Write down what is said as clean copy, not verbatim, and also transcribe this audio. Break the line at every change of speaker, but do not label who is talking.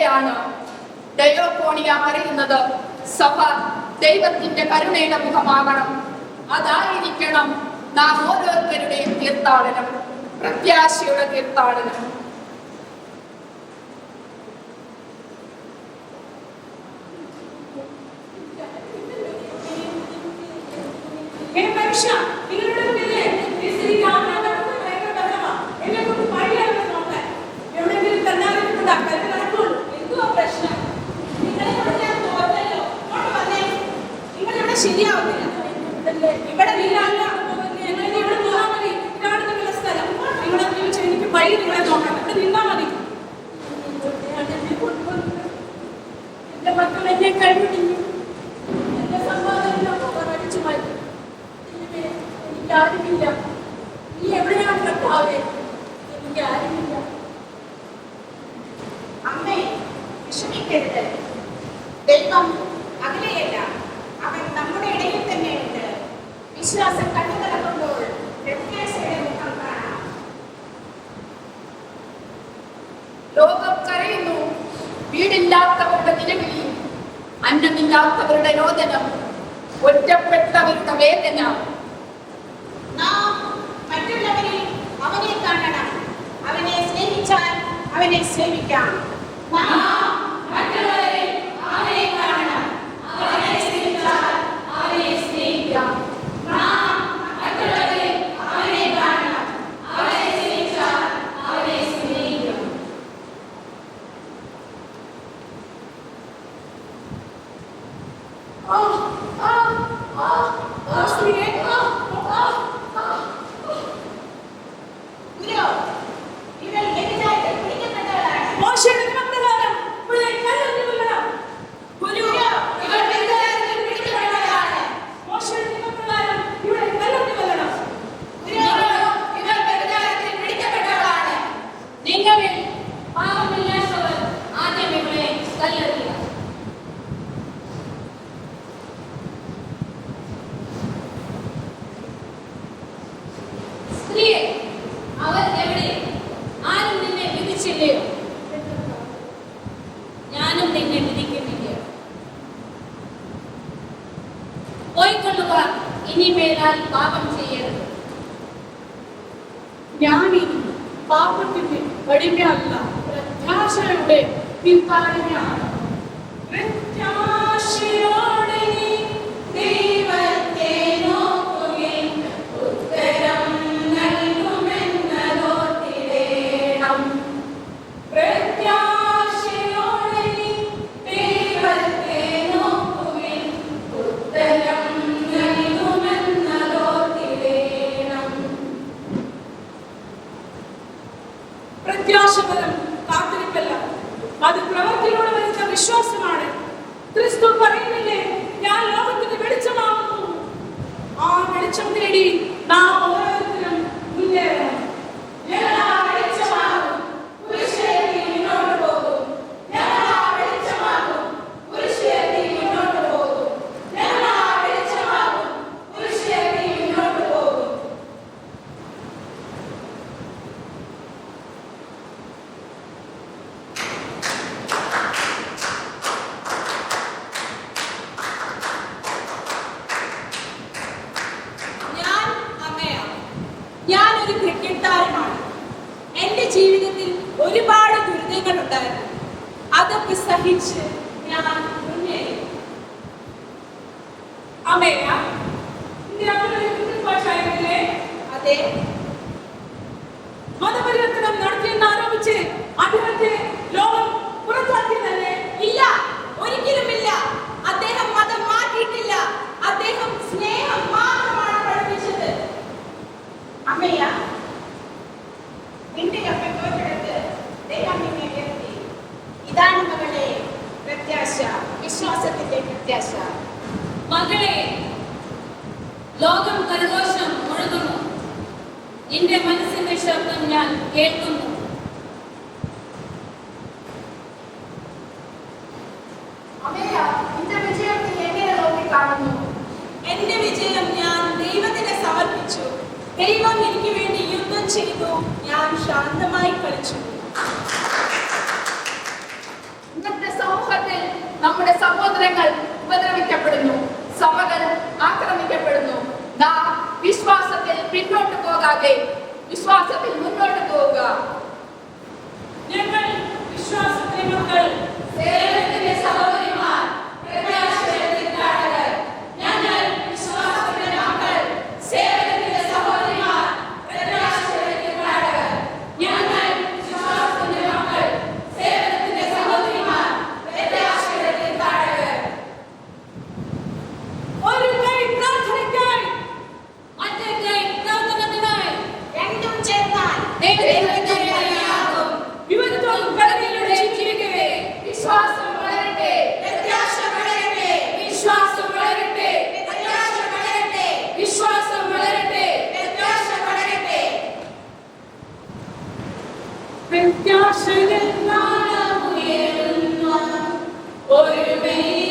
ഇവിടെയാണ് ഡയോഫോണിയ പറയുന്നത്. സഭ ദൈവത്തിന്റെ കരുണയുടെ മുഖമാകണം. അതായിരിക്കണം നാം ഓരോരുത്തരുടെയും തീർത്ഥാടനം, പ്രത്യാശയുടെ തീർത്ഥാടനം.
ശരിയാവുന്നില്ല. ഇവിടെ വീടാണ്, ഇവിടെ നിന്നാ മതി. ഇതാണ് നിങ്ങളുടെ സ്ഥലം. നിങ്ങളെ എനിക്ക് വഴി നിങ്ങളെ നോക്കാം. ഇവിടെ നിന്നാ മതി. എന്റെ മക്കൾ എന്നെ കഴിവിടിഞ്ഞു. എന്റെ സമ്പാദനൊക്കെ അടിച്ചു മാറ്റി. എനിക്ക് ആരുമില്ല. നീ എവിടെയാണ് കർത്താവേ? എനിക്ക് ആരുമില്ല.
അമ്മേ, വിഷമിക്കരുത്. ദൈവം അകലെയല്ല, അവൻ നമ്മുടെ ഇടയിൽ തന്നെയുണ്ട്. വിശ്വാസം കണ്ടു നടക്കുമ്പോൾ പ്രത്യാശയുടെ മുഖം കാണാം.
ലോകം കരയുന്നു. വീടില്ലാത്തവരുടെ നിലവിളി, അന്നമില്ലാത്തവരുടെ രോദനം, ഒറ്റപ്പെട്ടവരുടെ വേദന.
നാം മറ്റുള്ളവരിൽ അവനെ കാണണം. അവനെ സ്നേഹിച്ചാൽ അവനെ സേവിക്കാം.
ഞാനീ പാപത്തിന്റെ അടിമയല്ല, പ്രത്യാശയുടെ പിന്താടിമയാണ്. പ്രത്യാശയോടെ ദൈവത്തെ നോക്കുകിൽ ഉത്തരം നൽകുമെന്നതോർത്തിടേണം. പ്രത്യാശയോടെ ദൈവത്തെ നോക്കുകിൽ ഉത്തരം നൽകുമെന്നതോർത്തിടേണം. പ്രത്യാശപരം കാത്തിരിപ്പല്ല, അത് പ്രവൃത്തിയിലൂടെ വരുന്ന വിശ്വാസമാണ്. ക്രിസ്തു പറയുന്നില്ലേ, ഞാൻ ലോകത്തിന് വെളിച്ചമാകുന്നു. ആ വെളിച്ചം തേടി നാം ഓരോരുത്തരും മുന്നേറണം. ഞാനൊരു ക്രിക്കറ്റ് താരമാണ്. എന്റെ ജീവിതത്തിൽ ഒരുപാട് ദുരിതങ്ങൾ ഉണ്ടായിരുന്നു. അതൊക്കെ സഹിച്ച് ഞാൻ മുന്നേറി. അമേയ, അതെ, മതപരിവർത്തനം നടത്തിയെന്ന് ആരോപിച്ച് അദ്ദേഹത്തെ ലോകം പുറത്താക്കിയതല്ലേ? ഇല്ല, ഒരിക്കലുമില്ല. അദ്ദേഹം മതം മാറ്റിയിട്ടില്ല. അദ്ദേഹം സ്നേഹം മാത്രമാണ് പഠിപ്പിച്ചത്.
അമ്മയ്യ, നിന്റെ അപ്പൻ തോറ്റെടുത്ത് ദൈവം നിന്നെ ഉയർത്തി. ഇതാണ് മകളെ പ്രത്യാശ, വിശ്വാസത്തിന്റെ പ്രത്യാശ.
മകളെ, ലോകം കരഘോഷം മുഴങ്ങുന്നു. നിന്റെ മനസ്സിന്റെ ശബ്ദം ഞാൻ കേൾക്കുന്നു.
അമ്മയ്യ, നിന്റെ വിജയം നീ എങ്ങനെ നോക്കിക്കാണുന്നു?
എന്റെ വിജയം ഞാൻ ദൈവത്തിന് സമർപ്പിച്ചു. ദൈവം എനിക്ക് വേണ്ടി യുദ്ധം ചെയ്തു. ഞാൻ ശാന്തമായി കളിച്ചു.
നമ്മുടെ സഹോദരങ്ങൾ ഉപദ്രവിക്കപ്പെടുന്നു, സഭകൾ ആക്രമിക്കപ്പെടുന്നു. നാം വിശ്വാസത്തിൽ പിന്നോട്ട് പോകാതെ വിശ്വാസത്തിൽ മുന്നോട്ട് പോവുക.
ഞങ്ങൾ വിശ്വാസത്തിന്റെ മക്കൾ,
സേവനത്തിന്റെ സഹോദരിമാർ, പ്രത്യാശയുടെ തീർത്ഥാടകർ. ഞങ്ങൾ വിശ്വാസത്തിന്റെ മക്കൾ, സേവനത്തിന്റെ സഹോദരിമാർ, പ്രത്യാശയുടെ തീർത്ഥാടകർ. ഞങ്ങൾ വിശ്വാസത്തിന്റെ മക്കൾ, സേവനത്തിന്റെ സഹോദരിമാർ, പ്രത്യാശയുടെ തീർത്ഥാടകർ.
ഒരു കൈ പ്രാർത്ഥനയ്ക്കായി,
മറ്റേ കൈ പ്രവർത്തനത്തിനായി.
രണ്ടും ചേർന്നാൽ
ദൈവത്തിന്റെ കൈയാകും.
വിവരത്തോടും കരുതലോടെ ജീവിക്കവേ.
വിശ്വാസം വളരട്ടെ,
പ്രത്യാശ വളരട്ടെ,
വിശ്വാസം വളരട്ടെ,
പ്രത്യാശ വളരട്ടെ,
വിശ്വാസം വളരട്ടെ.
പ്രത്യാശ വളരട്ടെ.
പ്രത്യാശയിൽ
നാളമുയരുന്നു ഒരു മെയ്